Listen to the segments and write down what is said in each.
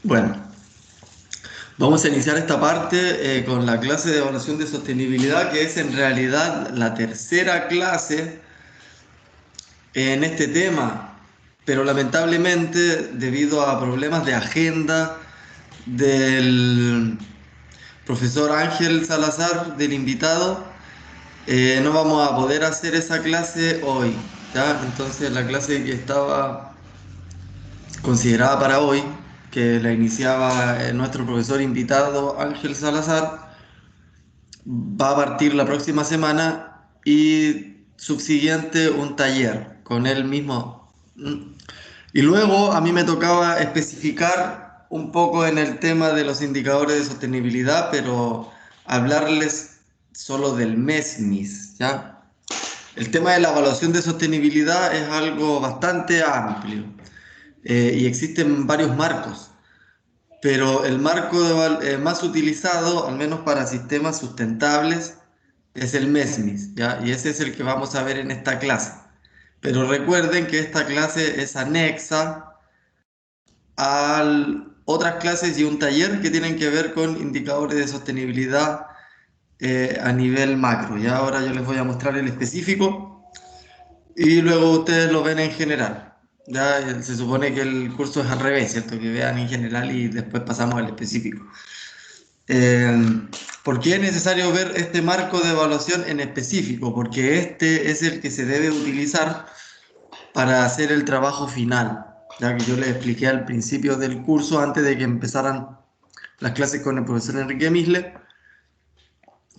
Bueno, vamos a iniciar esta parte con la clase de evaluación de sostenibilidad, que es en realidad la tercera clase en este tema, pero lamentablemente debido a problemas de agenda del profesor Ángel Salazar, del invitado, no vamos a poder hacer esa clase hoy, ¿ya? Entonces la clase que estaba considerada para hoy, que la iniciaba nuestro profesor invitado Ángel Salazar, va a partir la próxima semana y subsiguiente un taller con él mismo. Y luego a mí me tocaba especificar un poco en el tema de los indicadores de sostenibilidad, pero hablarles solo del MESMIS, ¿ya? El tema de la evaluación de sostenibilidad es algo bastante amplio y existen varios marcos. Pero el marco más utilizado, al menos para sistemas sustentables, es el MESMIS, ¿ya? Y ese es el que vamos a ver en esta clase. Pero recuerden que esta clase es anexa a otras clases y un taller que tienen que ver con indicadores de sostenibilidad a nivel macro. Ya ahora yo les voy a mostrar el específico y luego ustedes lo ven en general. Ya se supone que el curso es al revés, ¿cierto? Que vean en general y después pasamos al específico. ¿Por qué es necesario ver este marco de evaluación en específico? Porque este es el que se debe utilizar para hacer el trabajo final, ya que yo les expliqué al principio del curso, antes de que empezaran las clases con el profesor Enrique Misle,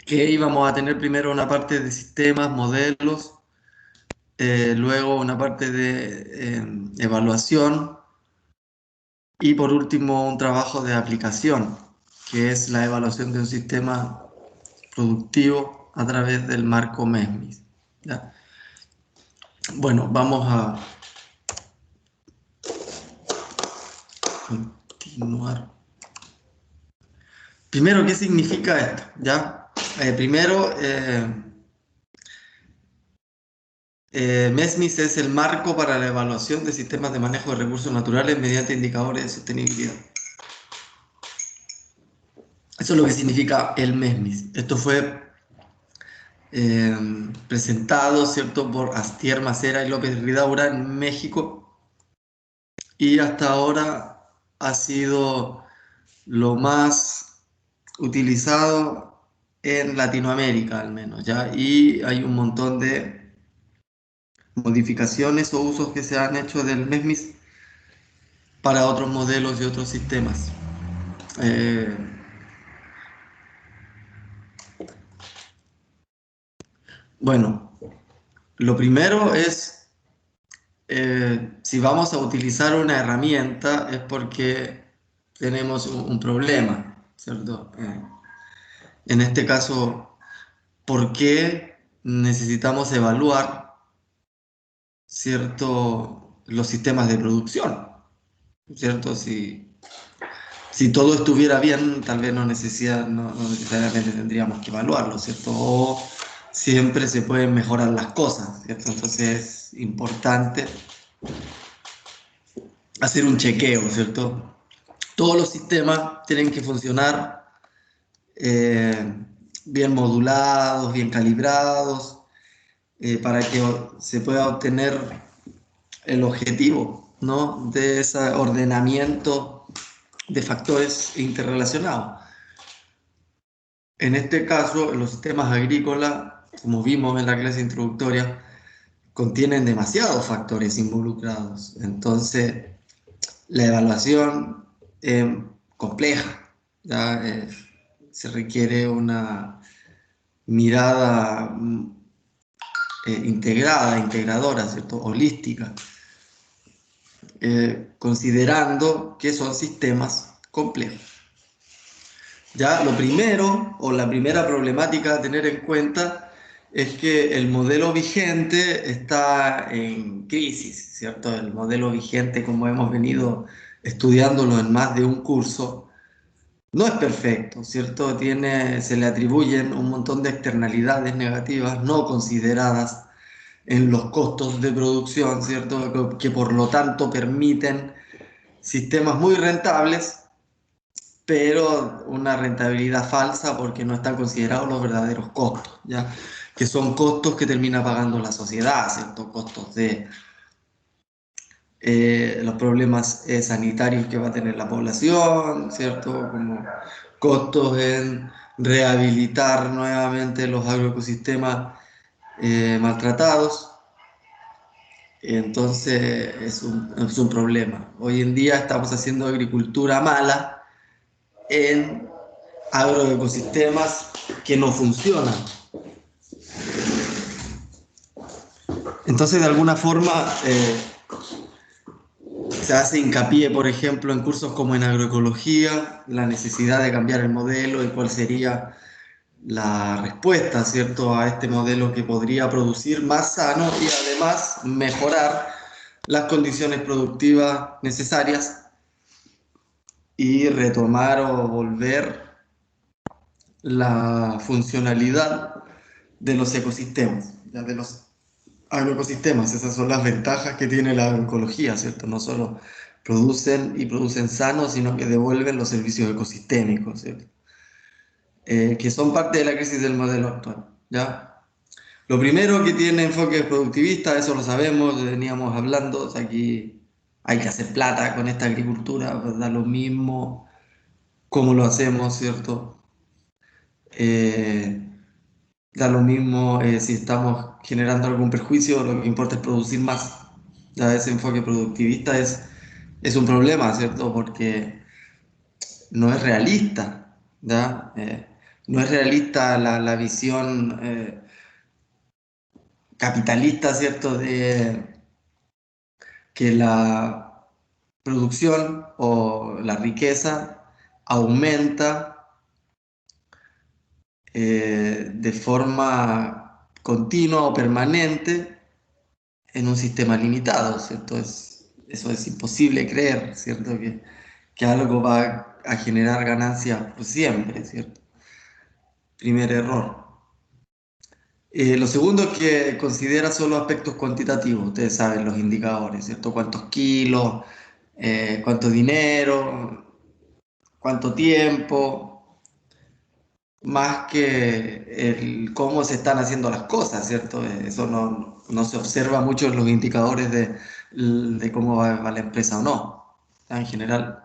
que íbamos a tener primero una parte de sistemas, modelos, luego una parte de evaluación y por último un trabajo de aplicación, que es la evaluación de un sistema productivo a través del marco MESMIS. ¿Ya? Bueno, vamos a continuar. Primero, ¿qué significa esto? ¿Ya? Primero, MESMIS es el marco para la evaluación de sistemas de manejo de recursos naturales mediante indicadores de sostenibilidad. Eso es lo que significa el MESMIS. Esto fue eh, presentado, ¿cierto?, por Astier Macera y López Ridaura en México y hasta ahora ha sido lo más utilizado en Latinoamérica al menos, ¿ya? Y hay un montón de modificaciones o usos que se han hecho del MESMIS para otros modelos y otros sistemas. Eh, bueno, lo primero es, si vamos a utilizar una herramienta es porque tenemos un problema, ¿cierto? En este caso, ¿por qué necesitamos evaluar, cierto, los sistemas de producción? ¿Cierto? Si todo estuviera bien, tal vez no necesariamente tendríamos que evaluarlo, ¿cierto? O siempre se pueden mejorar las cosas, ¿cierto? Entonces es importante hacer un chequeo, ¿cierto? Todos los sistemas tienen que funcionar eh, bien modulados, bien calibrados, para que se pueda obtener el objetivo, ¿no?, de ese ordenamiento de factores interrelacionados. En este caso, los sistemas agrícolas, como vimos en la clase introductoria, contienen demasiados factores involucrados. Entonces, la evaluación es compleja, ¿ya? Se requiere una mirada integrada, integradora, ¿cierto?, holística, considerando que son sistemas complejos. Ya lo primero o la primera problemática a tener en cuenta es que el modelo vigente está en crisis, ¿cierto? El modelo vigente, como hemos venido estudiándolo en más de un curso, no es perfecto, ¿cierto? Se le atribuyen un montón de externalidades negativas no consideradas en los costos de producción, ¿cierto? Que por lo tanto permiten sistemas muy rentables, pero una rentabilidad falsa porque no están considerados los verdaderos costos, ¿ya? Que son costos que termina pagando la sociedad, ¿cierto? Costos de los problemas sanitarios que va a tener la población, ¿cierto? Como costos en rehabilitar nuevamente los agroecosistemas maltratados. Entonces es un problema. Hoy en día estamos haciendo agricultura mala en agroecosistemas que no funcionan. Entonces, de alguna forma, se hace hincapié, por ejemplo, en cursos como en agroecología, la necesidad de cambiar el modelo y cuál sería la respuesta, ¿cierto?, a este modelo que podría producir más sano y además mejorar las condiciones productivas necesarias y retomar o volver la funcionalidad de los ecosistemas, ya de los agroecosistemas. Esas son las ventajas que tiene la agroecología, ¿cierto? No solo producen y producen sano, sino que devuelven los servicios ecosistémicos, ¿cierto? Que son parte de la crisis del modelo actual, ¿ya? Lo primero que tiene enfoque productivista, eso lo sabemos, veníamos hablando, o sea, aquí hay que hacer plata con esta agricultura, pues da lo mismo cómo lo hacemos, ¿cierto? Eh, Da lo mismo si estamos generando algún perjuicio, lo que importa es producir más. Ya ese enfoque productivista es un problema, ¿cierto? Porque no es realista, ¿ya? No es realista la visión capitalista, ¿cierto? De que la producción o la riqueza aumenta de forma continua o permanente en un sistema limitado, ¿cierto? Eso es imposible creer, ¿cierto? Que algo va a generar ganancias por siempre, ¿cierto? Primer error. Lo segundo es que considera solo aspectos cuantitativos, ustedes saben los indicadores, ¿cierto? Cuántos kilos, cuánto dinero, cuánto tiempo, más que el cómo se están haciendo las cosas, ¿cierto? Eso no se observa mucho en los indicadores de cómo va la empresa o no. En general,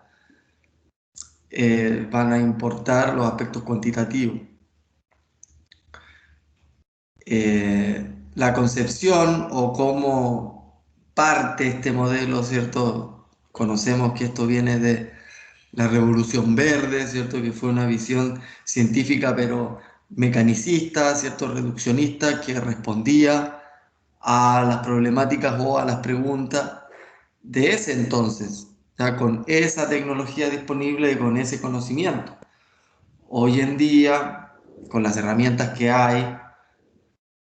van a importar los aspectos cuantitativos. La concepción o cómo parte este modelo, ¿cierto? Conocemos que esto viene de la Revolución Verde, ¿cierto? Que fue una visión científica pero mecanicista, ¿cierto? Reduccionista, que respondía a las problemáticas o a las preguntas de ese entonces, ya con esa tecnología disponible y con ese conocimiento. Hoy en día, con las herramientas que hay,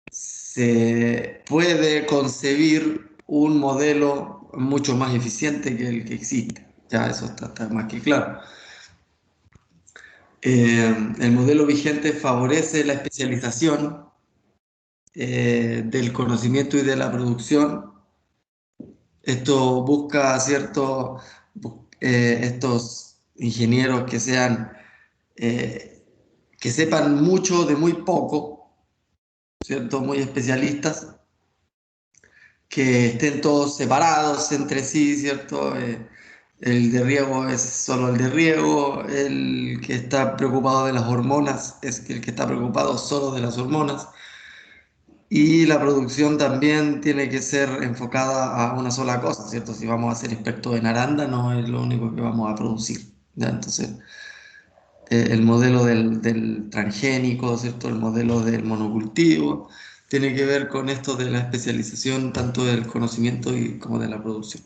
se puede concebir un modelo mucho más eficiente que el que existe. Ya eso está más que claro. El modelo vigente favorece la especialización del conocimiento y de la producción. Esto busca, ¿cierto? Estos ingenieros que sean, que sepan mucho de muy poco, ¿cierto? Muy especialistas, que estén todos separados entre sí, ¿cierto? El de riego es solo el de riego, el que está preocupado de las hormonas es el que está preocupado solo de las hormonas, y la producción también tiene que ser enfocada a una sola cosa, ¿cierto? Si vamos a ser expertos en aranda, no es lo único que vamos a producir, ¿ya? Entonces, el modelo del transgénico, ¿cierto? El modelo del monocultivo, tiene que ver con esto de la especialización tanto del conocimiento como de la producción.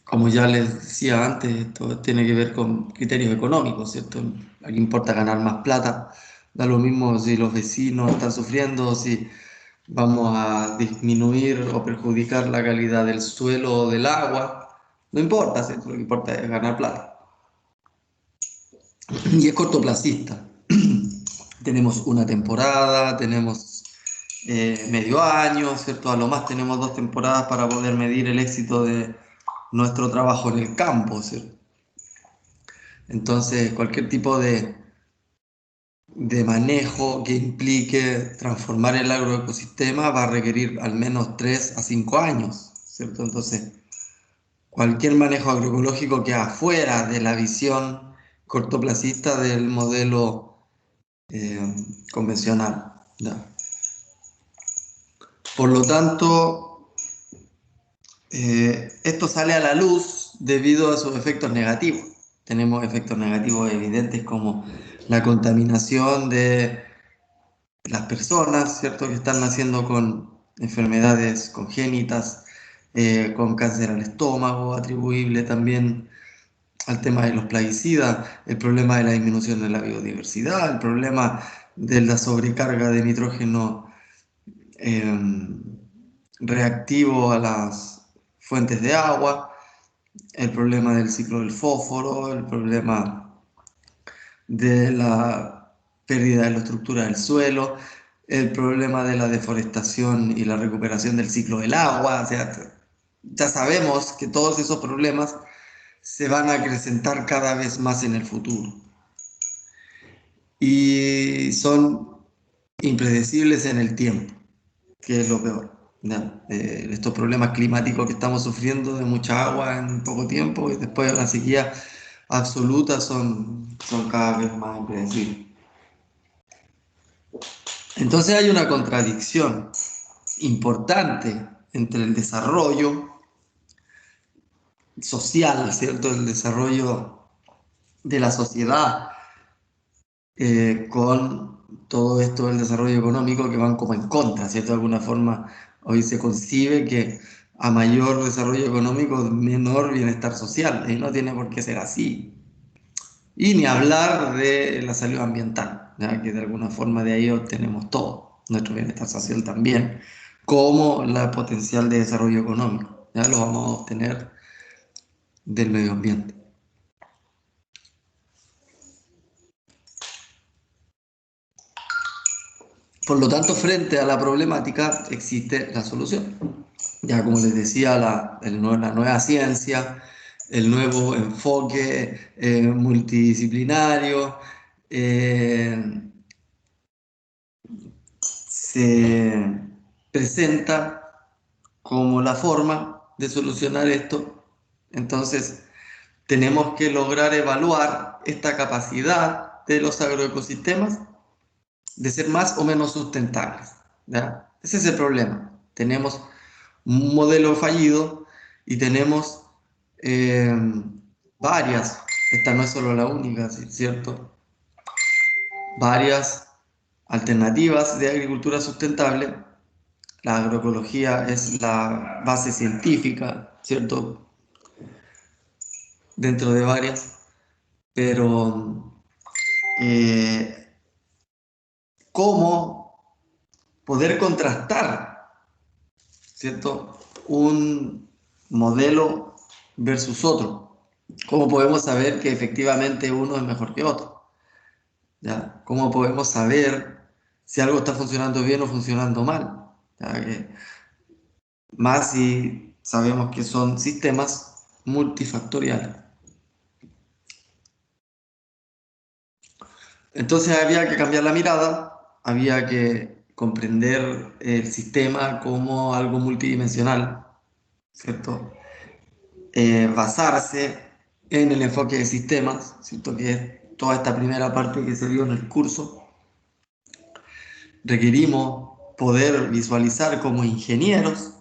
Como ya les decía antes, esto tiene que ver con criterios económicos, ¿cierto? Aquí importa ganar más plata, da lo mismo si los vecinos están sufriendo, si vamos a disminuir o perjudicar la calidad del suelo o del agua, no importa, ¿cierto? Lo que importa es ganar plata. Y es cortoplacista. Tenemos una temporada, tenemos medio año, ¿cierto? A lo más tenemos 2 temporadas para poder medir el éxito de nuestro trabajo en el campo, ¿cierto? Entonces, cualquier tipo de manejo que implique transformar el agroecosistema va a requerir al menos 3 a 5 años, ¿cierto? Entonces, cualquier manejo agroecológico que afuera de la visión cortoplacista del modelo convencional, ¿ya? Por lo tanto, esto sale a la luz debido a sus efectos negativos. Tenemos efectos negativos evidentes como la contaminación de las personas, ¿cierto? Que están naciendo con enfermedades congénitas, con cáncer al estómago, atribuible también al tema de los plaguicidas, el problema de la disminución de la biodiversidad, el problema de la sobrecarga de nitrógeno eh, reactivo a las fuentes de agua, el problema del ciclo del fósforo, el problema de la pérdida de la estructura del suelo, el problema de la deforestación y la recuperación del ciclo del agua. O sea, ya sabemos que todos esos problemas se van a acrecentar cada vez más en el futuro y son impredecibles en el tiempo, que es lo peor. ¿Ya? Estos problemas climáticos que estamos sufriendo de mucha agua en poco tiempo y después de una sequía absoluta son cada vez más impredecibles. Entonces hay una contradicción importante entre el desarrollo social, ¿cierto? El desarrollo de la sociedad con todo esto del desarrollo económico que van como en contra, ¿cierto? De alguna forma hoy se concibe que a mayor desarrollo económico, menor bienestar social, y no tiene por qué ser así. Y ni hablar de la salud ambiental, ¿ya? Que de alguna forma de ahí obtenemos todo, nuestro bienestar social también, como la potencial de desarrollo económico, ya lo vamos a obtener del medio ambiente. Por lo tanto, frente a la problemática existe la solución. Ya como les decía, la nueva ciencia, el nuevo enfoque multidisciplinario, eh, se presenta como la forma de solucionar esto. Entonces, tenemos que lograr evaluar esta capacidad de los agroecosistemas de ser más o menos sustentables, ¿ya? Ese es el problema. Tenemos un modelo fallido y tenemos eh, varias, esta no es solo la única, ¿cierto? Varias alternativas de agricultura sustentable. La agroecología es la base científica, ¿cierto? Dentro de varias, pero ¿cómo poder contrastar, ¿cierto? Un modelo versus otro. ¿Cómo podemos saber que efectivamente uno es mejor que otro? ¿Ya? ¿Cómo podemos saber si algo está funcionando bien o funcionando mal? ¿Ya? Más si sabemos que son sistemas multifactoriales. Entonces había que cambiar la mirada, había que comprender el sistema como algo multidimensional, ¿cierto? Basarse en el enfoque de sistemas, ¿cierto? Que es toda esta primera parte que se vio en el curso. Requerimos poder visualizar como ingenieros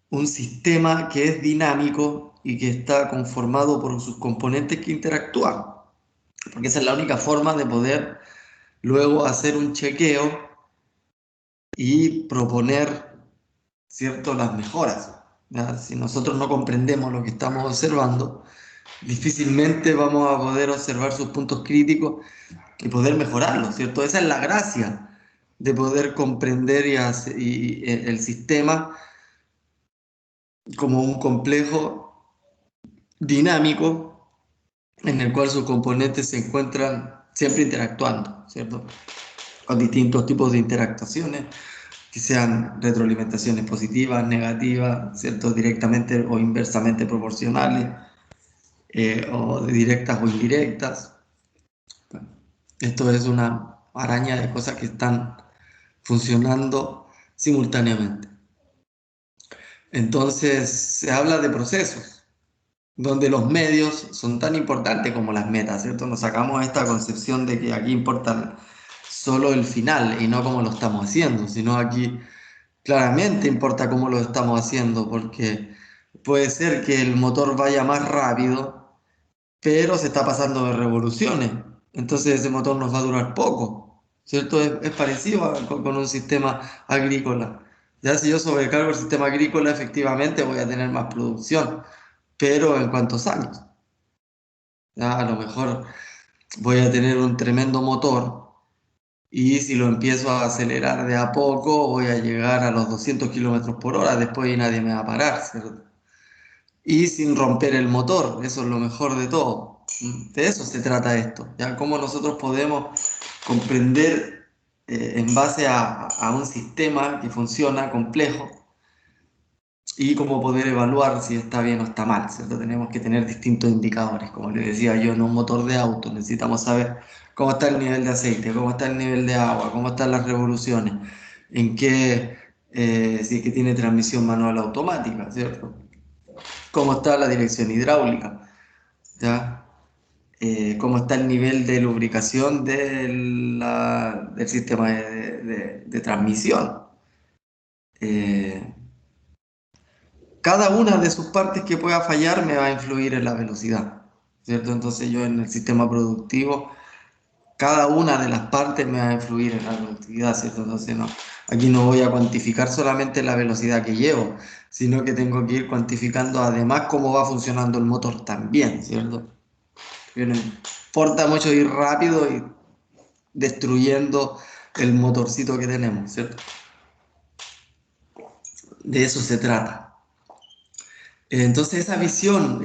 un sistema que es dinámico y que está conformado por sus componentes que interactúan, porque esa es la única forma de poder luego hacer un chequeo y proponer, ¿cierto?, las mejoras. ¿Ya? Si nosotros no comprendemos lo que estamos observando, difícilmente vamos a poder observar sus puntos críticos y poder mejorarlos, ¿cierto? Esa es la gracia de poder comprender el sistema como un complejo dinámico en el cual sus componentes se encuentran siempre interactuando, ¿cierto? Con distintos tipos de interacciones, que sean retroalimentaciones positivas, negativas, ¿cierto? Directamente o inversamente proporcionales. o de directas o indirectas. Bueno, esto es una araña de cosas que están funcionando simultáneamente. Entonces se habla de procesos, donde los medios son tan importantes como las metas, ¿cierto? Nos sacamos esta concepción de que aquí importa solo el final y no cómo lo estamos haciendo, sino aquí claramente importa cómo lo estamos haciendo, porque puede ser que el motor vaya más rápido, pero se está pasando de revoluciones, entonces ese motor nos va a durar poco, ¿cierto? Es parecido con un sistema agrícola. Ya si yo sobrecargo el sistema agrícola, efectivamente voy a tener más producción, pero ¿en cuántos años? Ya, a lo mejor voy a tener un tremendo motor y si lo empiezo a acelerar de a poco voy a llegar a los 200 kilómetros por hora después y nadie me va a parar, ¿cierto? Y sin romper el motor, eso es lo mejor de todo. De eso se trata esto, ¿ya? Cómo nosotros podemos comprender en base a un sistema que funciona complejo y cómo poder evaluar si está bien o está mal, ¿cierto? Tenemos que tener distintos indicadores, como les decía yo, en un motor de auto necesitamos saber cómo está el nivel de aceite, cómo está el nivel de agua, cómo están las revoluciones, en qué, si es que tiene transmisión manual automática, ¿cierto? Cómo está la dirección hidráulica, ¿ya? Cómo está el nivel de lubricación del sistema de transmisión. Eh, Cada una de sus partes que pueda fallar me va a influir en la velocidad, ¿cierto? Entonces yo en el sistema productivo, cada una de las partes me va a influir en la productividad, ¿cierto? Entonces no, aquí no voy a cuantificar solamente la velocidad que llevo, sino que tengo que ir cuantificando además cómo va funcionando el motor también, ¿cierto? Que no importa mucho ir rápido y destruyendo el motorcito que tenemos, ¿cierto? De eso se trata. Entonces esa visión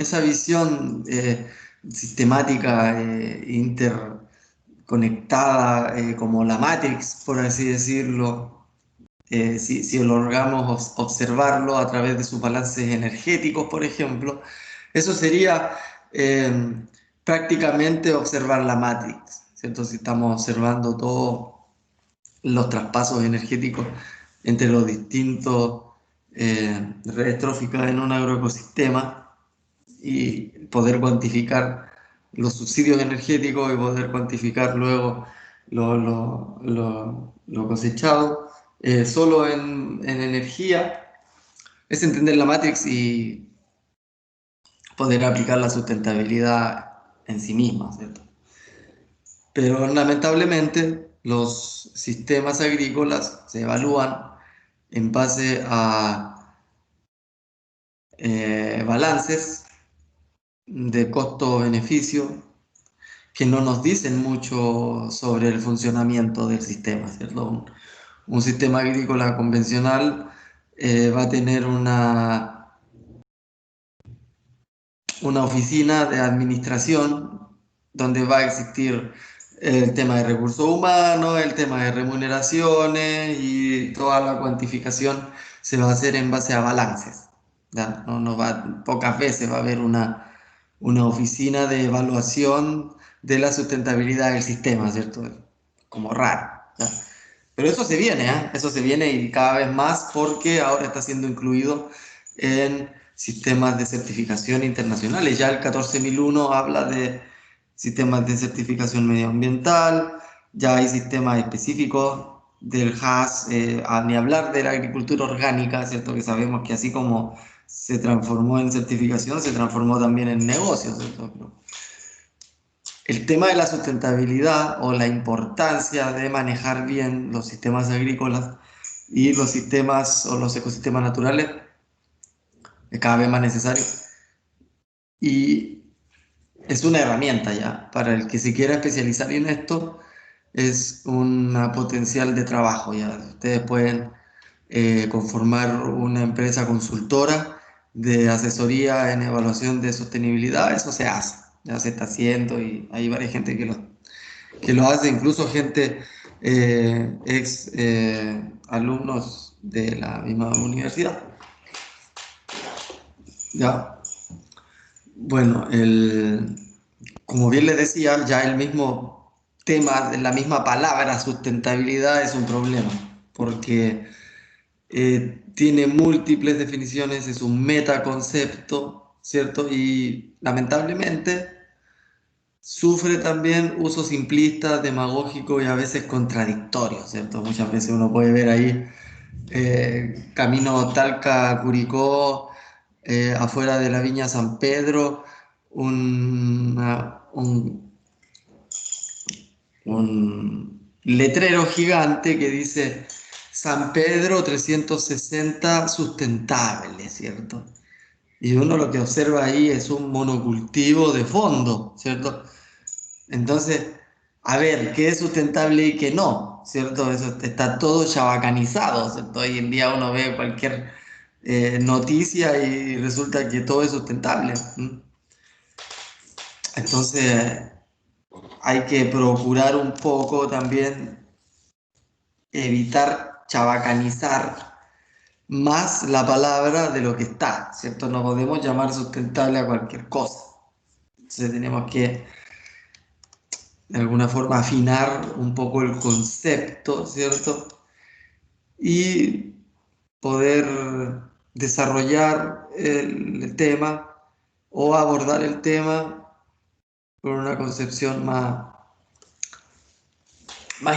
sistemática, interconectada, como la Matrix, por así decirlo, si logramos observarlo a través de sus balances energéticos, por ejemplo, eso sería eh, prácticamente observar la Matrix, ¿cierto? Si estamos observando todos los traspasos energéticos entre los distintos redes tróficas en un agroecosistema y poder cuantificar los subsidios energéticos y poder cuantificar luego lo cosechado solo en energía, es entender la Matrix y poder aplicar la sustentabilidad en sí misma, ¿cierto? Pero lamentablemente los sistemas agrícolas se evalúan en base a balances de costo-beneficio que no nos dicen mucho sobre el funcionamiento del sistema, ¿cierto? Un sistema agrícola convencional va a tener una oficina de administración donde va a existir el tema de recursos humanos, el tema de remuneraciones y toda la cuantificación se va a hacer en base a balances. ¿Ya? No va, pocas veces va a haber una oficina de evaluación de la sustentabilidad del sistema, ¿cierto? Como raro. ¿Ya? Pero eso se viene, ¿eh? Eso se viene y cada vez más porque ahora está siendo incluido en sistemas de certificación internacionales. Ya el 14001 habla de sistemas de certificación medioambiental, ya hay sistemas específicos del HACCP, ni hablar de la agricultura orgánica, ¿cierto? Que sabemos que así como se transformó en certificación, se transformó también en negocio, ¿cierto? Pero el tema de la sustentabilidad o la importancia de manejar bien los sistemas agrícolas y los sistemas o los ecosistemas naturales es cada vez más necesario y es una herramienta ya para el que se quiera especializar en esto, es una potencial de trabajo ya. Ustedes pueden conformar una empresa consultora de asesoría en evaluación de sostenibilidad, eso se hace, ya se está haciendo y hay varias gente que lo hace, incluso gente ex alumnos de la misma universidad. Ya. Bueno, como bien les decía, ya el mismo tema, la misma palabra sustentabilidad es un problema, porque tiene múltiples definiciones, es un metaconcepto, ¿cierto? Y lamentablemente sufre también uso simplista, demagógico y a veces contradictorio, ¿cierto? Muchas veces uno puede ver ahí camino Talca-Curicó, afuera de la Viña San Pedro, un letrero gigante que dice San Pedro 360 sustentable, ¿cierto? Y uno lo que observa ahí es un monocultivo de fondo, ¿cierto? Entonces, a ver, qué es sustentable y qué no, ¿cierto? Eso está todo chabacanizado, ¿cierto? Hoy en día uno ve cualquier noticia y resulta que todo es sustentable. ¿M? Entonces, hay que procurar un poco también evitar chabacanizar más la palabra de lo que está, ¿cierto? No podemos llamar sustentable a cualquier cosa. Entonces tenemos que de alguna forma afinar un poco el concepto, ¿cierto? Y poder desarrollar el tema o abordar el tema con una concepción más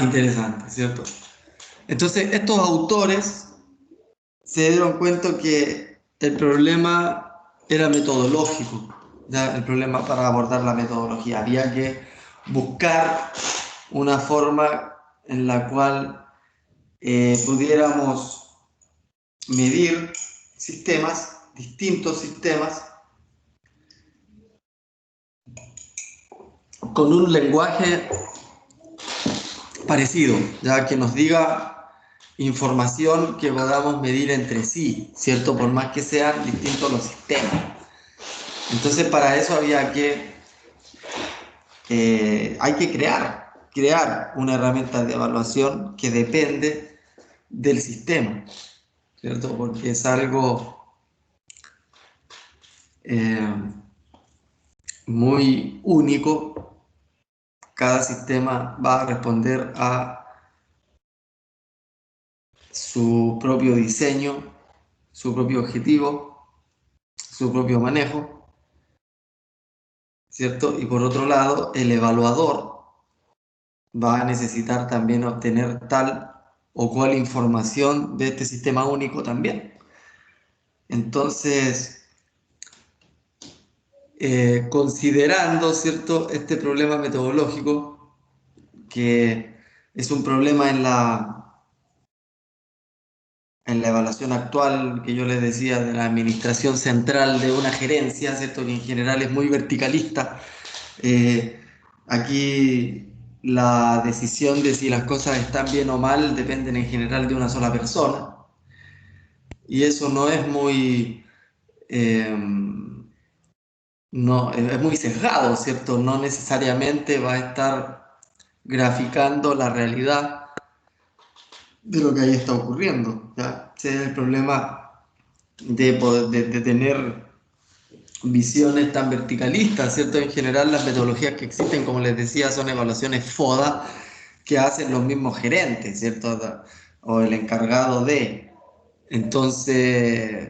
interesante, ¿cierto? Entonces, estos autores se dieron cuenta que el problema era metodológico, ¿ya? El problema para abordar la metodología. Había que buscar una forma en la cual pudiéramos medir sistemas, distintos sistemas, con un lenguaje parecido, ya que nos diga información que podamos medir entre sí, ¿cierto? Por más que sean distintos los sistemas. Entonces, para eso hay que crear una herramienta de evaluación que depende del sistema, ¿cierto? Porque es algo eh, muy único. Cada sistema va a responder a su propio diseño, su propio objetivo, su propio manejo, ¿cierto? Y por otro lado, el evaluador va a necesitar también obtener tal o cual información de este sistema único también. Entonces, considerando, ¿cierto?, este problema metodológico, que es un problema en la evaluación actual que yo les decía de la administración central de una gerencia, ¿cierto?, que en general es muy verticalista. Eh, Aquí la decisión de si las cosas están bien o mal dependen en general de una sola persona y eso no es muy, eh, no, es muy sesgado, ¿cierto? No necesariamente va a estar graficando la realidad de lo que ahí está ocurriendo, ¿ya? Ese es el problema de tener visiones tan verticalistas, ¿cierto? En general las metodologías que existen, como les decía, son evaluaciones FODA que hacen los mismos gerentes, ¿cierto? O el encargado de. Entonces,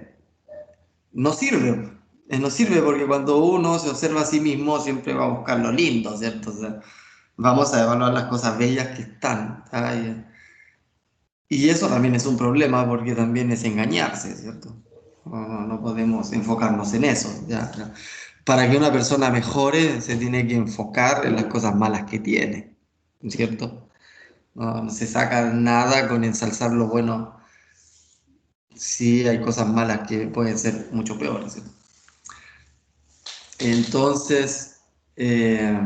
no sirve. No sirve porque cuando uno se observa a sí mismo siempre va a buscar lo lindo, ¿cierto? O sea, vamos a evaluar las cosas bellas que están. ¿Tá? Y eso también es un problema porque también es engañarse, ¿cierto? No podemos enfocarnos en eso. ¿Ya? Para que una persona mejore se tiene que enfocar en las cosas malas que tiene, ¿cierto? No se saca nada con ensalzar lo bueno si hay cosas malas que pueden ser mucho peores, ¿cierto? Entonces, eh,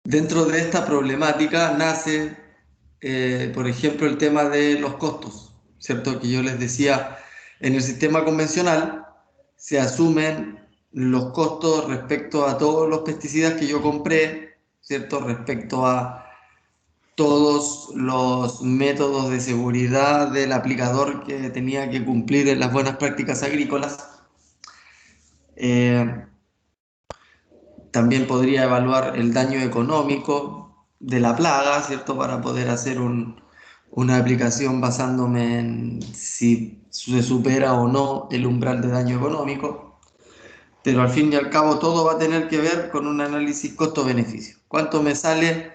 dentro de esta problemática nace, por ejemplo, el tema de los costos, ¿cierto? Que yo les decía, en el sistema convencional se asumen los costos respecto a todos los pesticidas que yo compré, ¿cierto? Respecto a todos los métodos de seguridad del aplicador que tenía que cumplir en las buenas prácticas agrícolas. También podría evaluar el daño económico de la plaga, ¿cierto? Para poder hacer una aplicación basándome en si se supera o no el umbral de daño económico. Pero al fin y al cabo todo va a tener que ver con un análisis costo-beneficio. ¿Cuánto me sale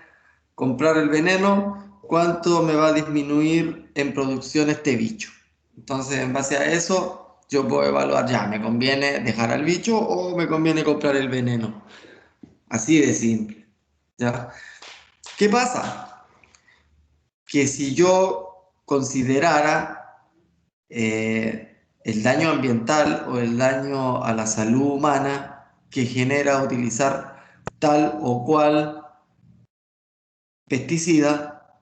comprar el veneno? ¿Cuánto me va a disminuir en producción este bicho? Entonces, en base a eso, yo puedo evaluar ya, ¿me conviene dejar al bicho o me conviene comprar el veneno? Así de simple, ¿ya? ¿Qué pasa? Que si yo considerara el daño ambiental o el daño a la salud humana que genera utilizar tal o cual pesticida,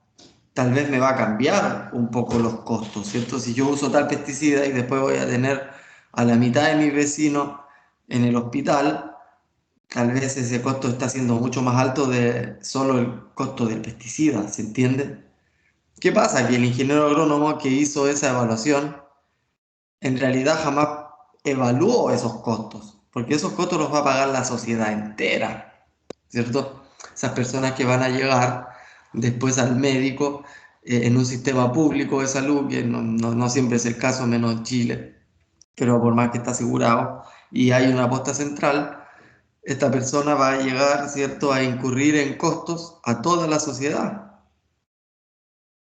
tal vez me va a cambiar un poco los costos, ¿cierto? Si yo uso tal pesticida y después voy a tener a la mitad de mis vecinos en el hospital, tal vez ese costo está siendo mucho más alto de solo el costo del pesticida, ¿se entiende? ¿Qué pasa? Que el ingeniero agrónomo que hizo esa evaluación en realidad jamás evaluó esos costos, porque esos costos los va a pagar la sociedad entera, ¿cierto? Esas personas que van a llegar después al médico en un sistema público de salud, que no siempre es el caso, menos en Chile, pero por más que está asegurado y hay una posta central, esta persona va a llegar, ¿cierto?, a incurrir en costos a toda la sociedad.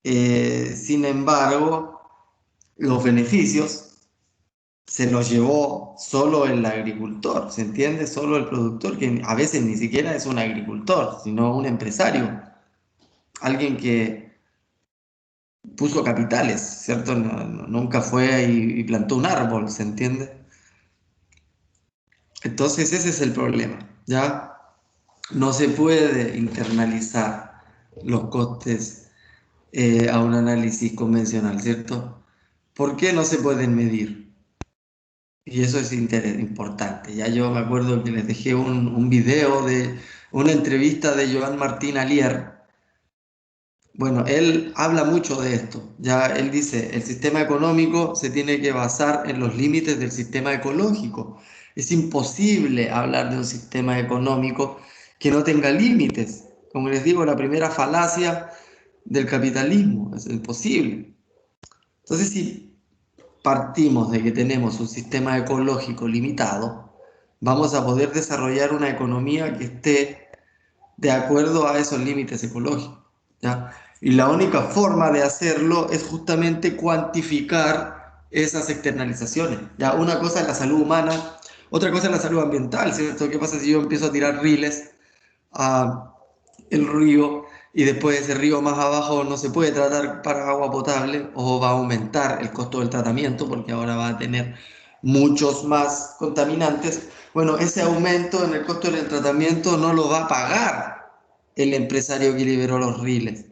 Sin embargo, los beneficios se los llevó solo el agricultor, ¿se entiende? Solo el productor, que a veces ni siquiera es un agricultor, sino un empresario, alguien que puso capitales, ¿cierto? Nunca fue y plantó un árbol, ¿se entiende? Entonces ese es el problema, ¿ya? No se puede internalizar los costes a un análisis convencional, ¿cierto? ¿Por qué no se pueden medir? Y eso es importante. Ya yo me acuerdo que les dejé un video de una entrevista de Joan Martín Alier. Bueno, él habla mucho de esto. Ya él dice, el sistema económico se tiene que basar en los límites del sistema ecológico. Es imposible hablar de un sistema económico que no tenga límites. Como les digo, la primera falacia del capitalismo, es imposible. Entonces, si partimos de que tenemos un sistema ecológico limitado, vamos a poder desarrollar una economía que esté de acuerdo a esos límites ecológicos, ¿ya? Y la única forma de hacerlo es justamente cuantificar esas externalizaciones, ¿ya? Una cosa es la salud humana, otra cosa es la salud ambiental, ¿cierto? ¿Qué pasa si yo empiezo a tirar riles a el río y después ese río más abajo no se puede tratar para agua potable o va a aumentar el costo del tratamiento porque ahora va a tener muchos más contaminantes? Bueno, ese aumento en el costo del tratamiento no lo va a pagar el empresario que liberó los riles,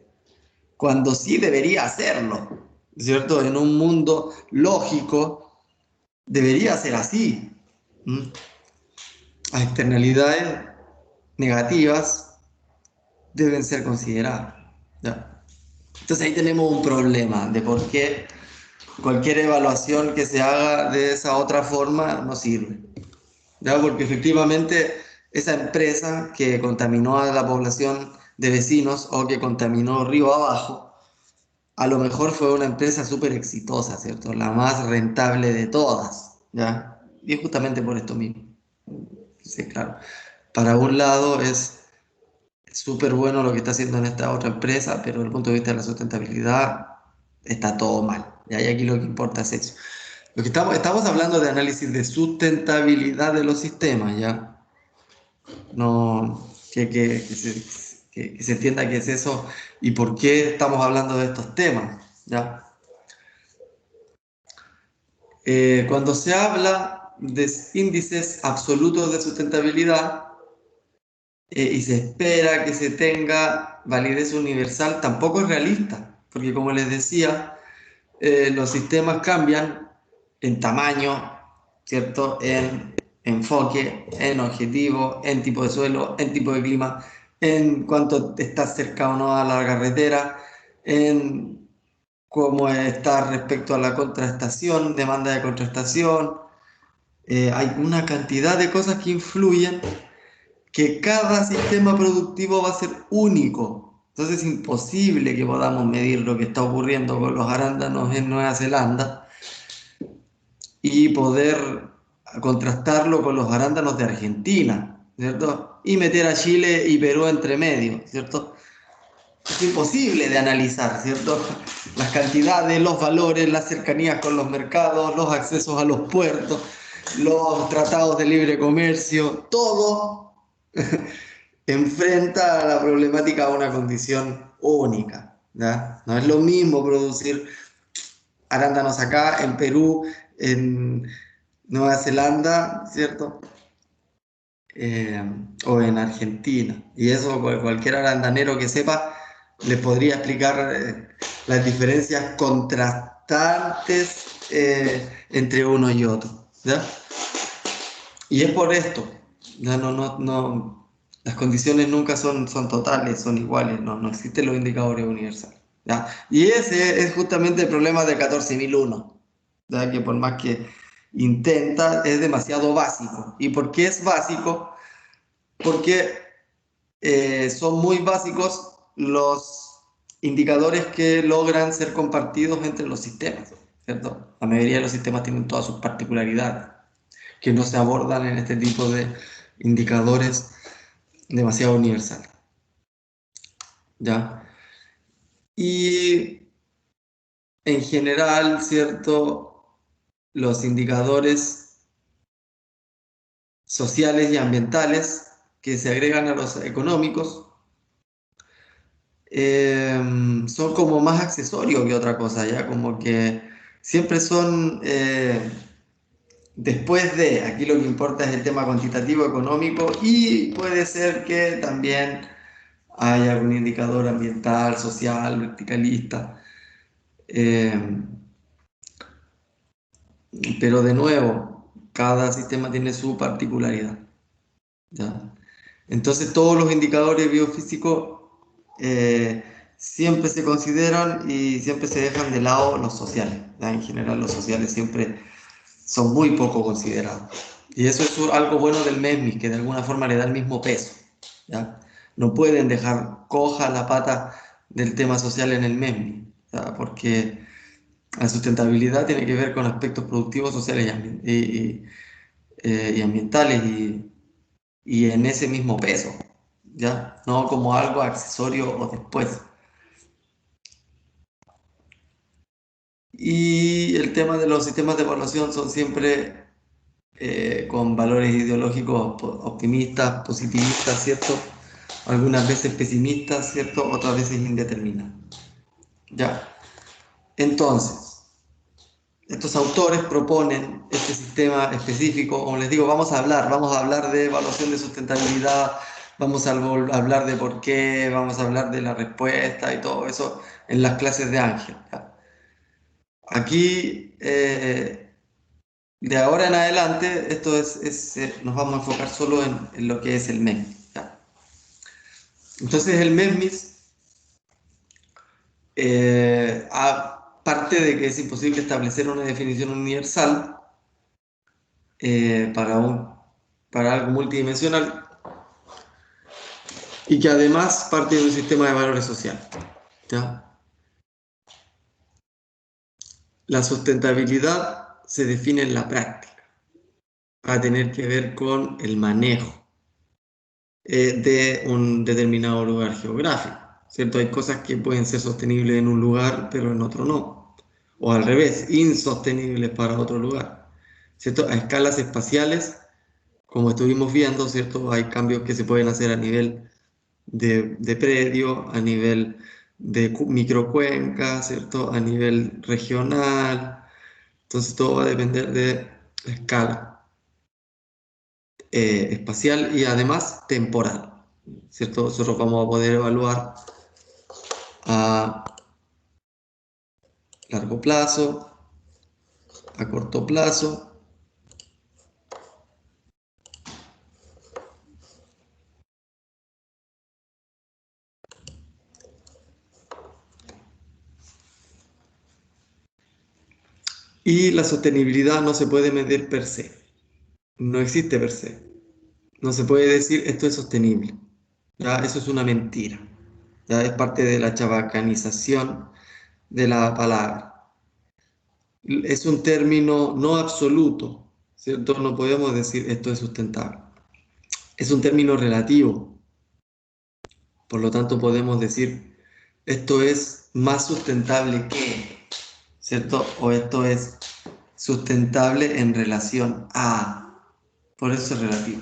cuando sí debería hacerlo, ¿cierto? En un mundo lógico debería ser así. ¿Mm? Las externalidades negativas deben ser consideradas, ¿ya? Entonces ahí tenemos un problema de por qué cualquier evaluación que se haga de esa otra forma no sirve, ¿ya? Porque efectivamente esa empresa que contaminó a la población de vecinos o que contaminó río abajo, a lo mejor fue una empresa súper exitosa, ¿cierto? La más rentable de todas, ¿ya? Y es justamente por esto mismo. Sí, claro. Para un lado es súper bueno lo que está haciendo en esta otra empresa, pero desde el punto de vista de la sustentabilidad está todo mal. Y aquí lo que importa es eso. Lo que estamos hablando de análisis de sustentabilidad de los sistemas, ¿ya? No, que se entienda qué es eso y por qué estamos hablando de estos temas, ¿ya? Cuando se habla de índices absolutos de sustentabilidad, y se espera que se tenga validez universal, tampoco es realista, porque como les decía, los sistemas cambian en tamaño, ¿cierto? En enfoque, en objetivo, en tipo de suelo, en tipo de clima, en cuánto estás cerca o no a la carretera, en cómo está respecto a la contrastación, demanda de contrastación, hay una cantidad de cosas que influyen que cada sistema productivo va a ser único. Entonces es imposible que podamos medir lo que está ocurriendo con los arándanos en Nueva Zelanda y poder contrastarlo con los arándanos de Argentina, ¿cierto? Y meter a Chile y Perú entre medio, ¿cierto? Es imposible de analizar, ¿cierto? Las cantidades, los valores, las cercanías con los mercados, los accesos a los puertos, los tratados de libre comercio, todo enfrenta a la problemática a una condición única, ¿ya? No es lo mismo producir arándanos acá, en Perú, en Nueva Zelanda, ¿cierto? Eh, o en Argentina. Y eso cualquier arandanero que sepa les podría explicar las diferencias contrastantes entre uno y otro, ¿ya? Y es por esto, ya las condiciones nunca son totales, son iguales, no existen los indicadores universales, ¿ya? Y ese es justamente el problema del 14.001, ¿ya? Que por más que intenta, es demasiado básico. ¿Y por qué es básico? Porque son muy básicos los indicadores que logran ser compartidos entre los sistemas, ¿cierto? La mayoría de los sistemas tienen todas sus particularidades que no se abordan en este tipo de indicadores demasiado universales, ¿ya? Y en general, ¿cierto? Los indicadores sociales y ambientales que se agregan a los económicos son como más accesorios que otra cosa, ¿ya? Como que siempre son después de, aquí lo que importa es el tema cuantitativo económico y puede ser que también hay algún indicador ambiental, social, verticalista, eh, pero de nuevo, cada sistema tiene su particularidad, ¿ya? Entonces todos los indicadores biofísicos eh, siempre se consideran y siempre se dejan de lado los sociales, ¿ya? En general los sociales siempre son muy poco considerados. Y eso es algo bueno del MESMI, que de alguna forma le da el mismo peso, ¿ya? No pueden dejar coja la pata del tema social en el MESMI, ¿ya? Porque la sustentabilidad tiene que ver con aspectos productivos, sociales y ambientales y en ese mismo peso, ¿ya? No como algo accesorio o después. Y el tema de los sistemas de evaluación son siempre con valores ideológicos optimistas, positivistas, ¿cierto? Algunas veces pesimistas, ¿cierto? Otras veces indeterminados. Ya. Entonces, estos autores proponen este sistema específico, como les digo, vamos a hablar de evaluación de sustentabilidad, vamos a hablar de por qué, vamos a hablar de la respuesta y todo eso en las clases de Ángel. ¿Ya? Aquí, de ahora en adelante, nos vamos a enfocar solo en lo que es el MEMS. ¿Ya? Entonces, el MEMS, aparte de que es imposible establecer una definición universal, para para algo multidimensional y que además parte de un sistema de valores social. ¿Ya? La sustentabilidad se define en la práctica, va a tener que ver con el manejo de un determinado lugar geográfico. ¿Cierto? Hay cosas que pueden ser sostenibles en un lugar, pero en otro no. O al revés, insostenibles para otro lugar. ¿Cierto? A escalas espaciales, como estuvimos viendo, ¿cierto? Hay cambios que se pueden hacer a nivel de predio, a nivel de microcuenca, ¿cierto? A nivel regional. Entonces todo va a depender de la escala espacial y además temporal, ¿cierto? Nosotros vamos a poder evaluar a largo plazo, a corto plazo y la sostenibilidad no se puede medir per se. no existe per se. No se puede decir esto es sostenible. ¿Ya? Eso es una mentira. ¿Ya? Es parte de la chabacanización de la palabra. Es un término no absoluto, ¿cierto? No podemos decir esto es sustentable. Es un término relativo. Por lo tanto, podemos decir esto es más sustentable que, ¿cierto? O esto es sustentable en relación a. Por eso es relativo.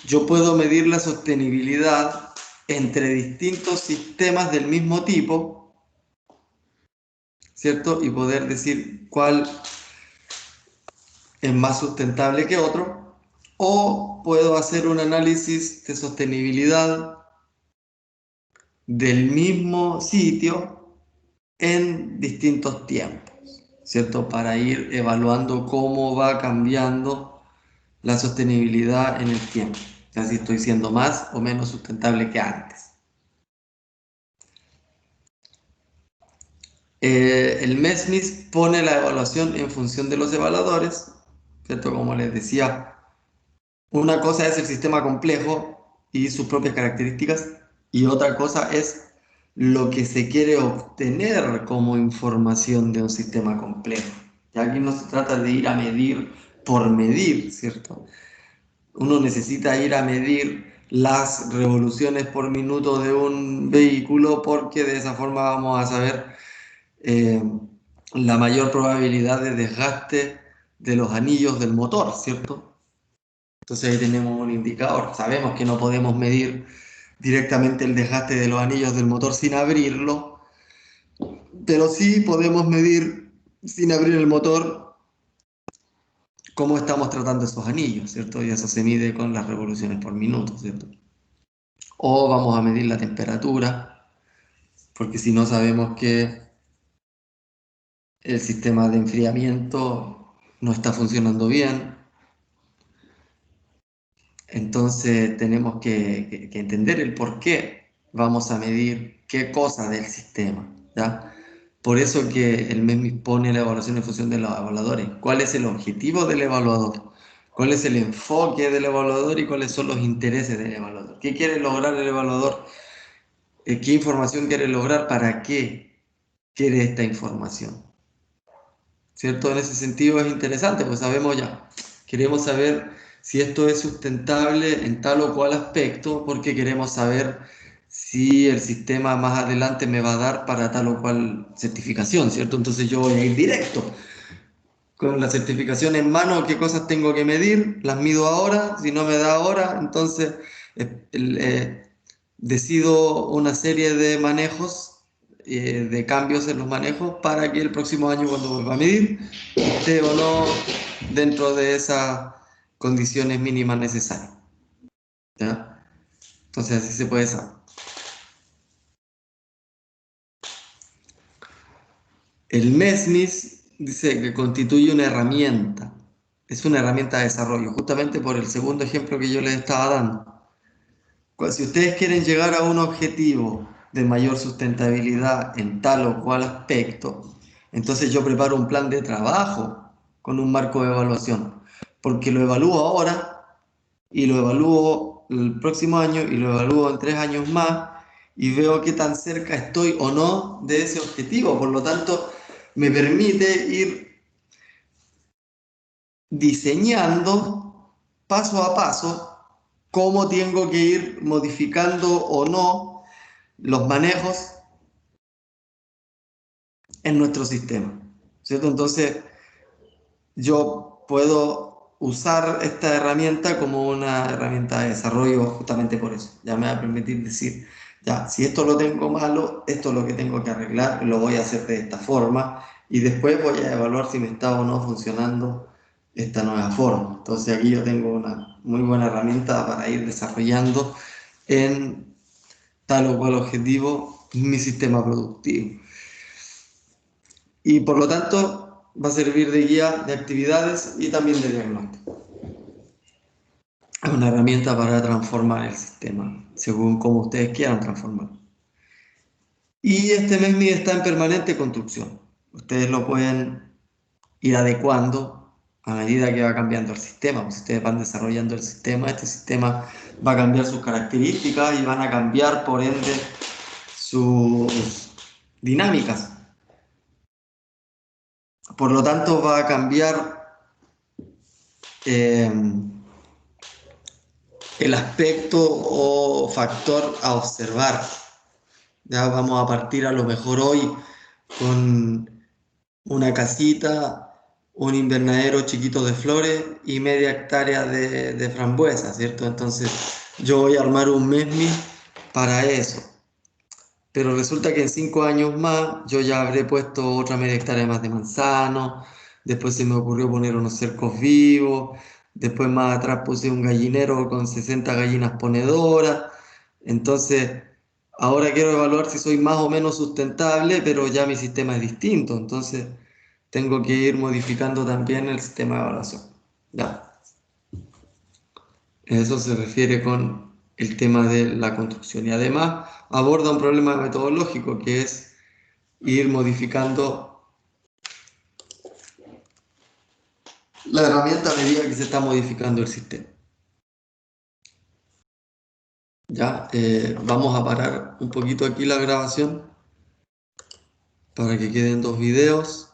Yo puedo medir la sostenibilidad entre distintos sistemas del mismo tipo, ¿cierto? Y poder decir cuál es más sustentable que otro. O puedo hacer un análisis de sostenibilidad del mismo sitio en distintos tiempos, ¿cierto? Para ir evaluando cómo va cambiando la sostenibilidad en el tiempo. Ya si estoy siendo más o menos sustentable que antes. El MESNIS pone la evaluación en función de los evaluadores, ¿cierto? Como les decía, una cosa es el sistema complejo y sus propias características, y otra cosa es lo que se quiere obtener como información de un sistema complejo. Y aquí no se trata de ir a medir por medir, ¿cierto? Uno necesita ir a medir las revoluciones por minuto de un vehículo porque de esa forma vamos a saber eh, la mayor probabilidad de desgaste de los anillos del motor, ¿cierto? Entonces ahí tenemos un indicador. Sabemos que no podemos medir directamente el desgaste de los anillos del motor sin abrirlo, pero sí podemos medir sin abrir el motor cómo estamos tratando esos anillos, ¿cierto? Y eso se mide con las revoluciones por minuto, ¿cierto? O vamos a medir la temperatura, porque si no sabemos que el sistema de enfriamiento no está funcionando bien, entonces tenemos que entender el por qué vamos a medir qué cosa del sistema, ¿ya? Por eso que el MESMIS pone la evaluación en función de los evaluadores. ¿Cuál es el objetivo del evaluador? ¿Cuál es el enfoque del evaluador y cuáles son los intereses del evaluador? ¿Qué quiere lograr el evaluador? ¿Qué información quiere lograr? ¿Para qué quiere esta información? ¿Cierto? En ese sentido es interesante, pues sabemos ya, queremos saber si esto es sustentable en tal o cual aspecto, porque queremos saber si el sistema más adelante me va a dar para tal o cual certificación, ¿cierto? Entonces yo voy a ir directo con la certificación en mano, qué cosas tengo que medir, las mido ahora, si no me da ahora, entonces decido una serie de manejos, de cambios en los manejos, para que el próximo año cuando vuelva a medir, esté o no dentro de esas condiciones mínimas necesarias. ¿Ya? Entonces así se puede saber. El MESNIS dice que constituye una herramienta. Es una herramienta de desarrollo, justamente por el segundo ejemplo que yo les estaba dando. Si ustedes quieren llegar a un objetivo de mayor sustentabilidad en tal o cual aspecto, entonces yo preparo un plan de trabajo con un marco de evaluación, porque lo evalúo ahora y lo evalúo el próximo año y lo evalúo en 3 años más y veo qué tan cerca estoy o no de ese objetivo. Por lo tanto, me permite ir diseñando paso a paso cómo tengo que ir modificando o no los manejos en nuestro sistema, ¿cierto? Entonces, yo puedo usar esta herramienta como una herramienta de desarrollo justamente por eso. Ya me va a permitir decir, ya, si esto lo tengo malo, esto es lo que tengo que arreglar, lo voy a hacer de esta forma y después voy a evaluar si me está o no funcionando esta nueva forma. Entonces aquí yo tengo una muy buena herramienta para ir desarrollando en tal o cual objetivo mi sistema productivo. Y por lo tanto va a servir de guía de actividades y también de diagnóstico. Es una herramienta para transformar el sistema, según como ustedes quieran transformar. Y este MESMI está en permanente construcción. Ustedes lo pueden ir adecuando a medida que va cambiando el sistema. Pues ustedes van desarrollando el sistema, este sistema va a cambiar sus características y van a cambiar, por ende, sus dinámicas. Por lo tanto, va a cambiar eh, el aspecto o factor a observar. Ya vamos a partir a lo mejor hoy con una casita, un invernadero chiquito de flores y media hectárea de frambuesa, ¿cierto? Entonces yo voy a armar un mesmi para eso. Pero resulta que en 5 años más yo ya habré puesto otra media hectárea más de manzano, después se me ocurrió poner unos cercos vivos, después más atrás puse un gallinero con 60 gallinas ponedoras. Entonces, ahora quiero evaluar si soy más o menos sustentable, pero ya mi sistema es distinto, entonces tengo que ir modificando también el sistema de evaluación. Ya. Eso se refiere con el tema de la construcción y además aborda un problema metodológico que es ir modificando la herramienta a medida que se está modificando el sistema. Ya, vamos a parar un poquito aquí la grabación para que queden 2 videos.